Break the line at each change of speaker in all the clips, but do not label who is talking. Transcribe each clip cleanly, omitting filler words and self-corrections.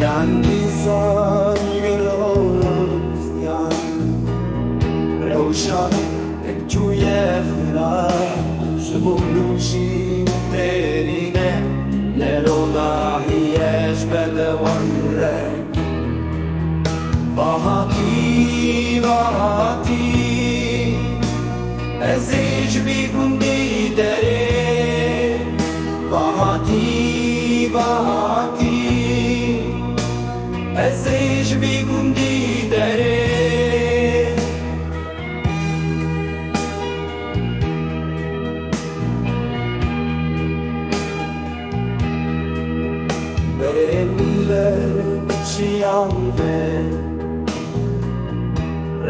Insan gülüyoruz yan Roşan ekçu yefra Şubuluşin terine Lerola hiyeş bedevan renk Vahati vahati Ezic bir gundi dere Vahati vahati Ezic bir gundi dere Benler çiyan ve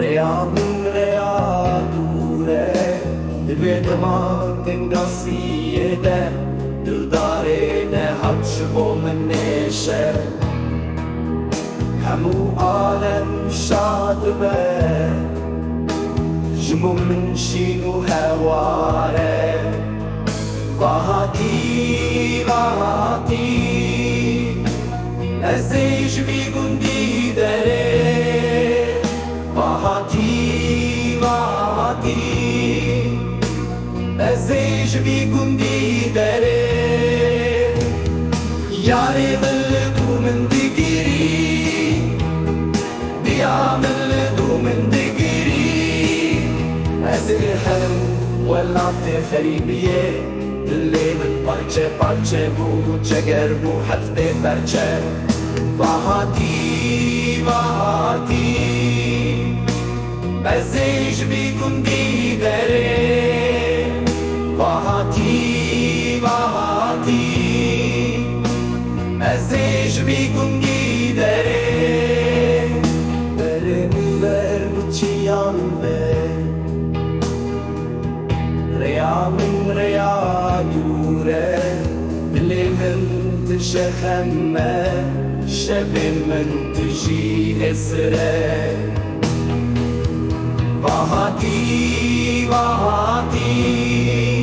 Reyamın reyadure Dilvedeman tengasiyede Dildarene haç olmen neşe Hemu alem şad ve Jmu min şinu hevare Vahati vahati Ezic bir gundi dere Vahati vahati Ezic bir gundi dere Yâri mılku min digiri Diya mılku min digiri Ezir hem velati kharibiye Dilli min parçe parçe bu çeker bu hafte perçe Vahati vahati Ezic bir gundi dere Vahati vahati Ezic bir gundi dere Verenler bu çiyan ve Reyamın reyadure Bilimin tişekhemme Şevin min tişi esre Vahati vahati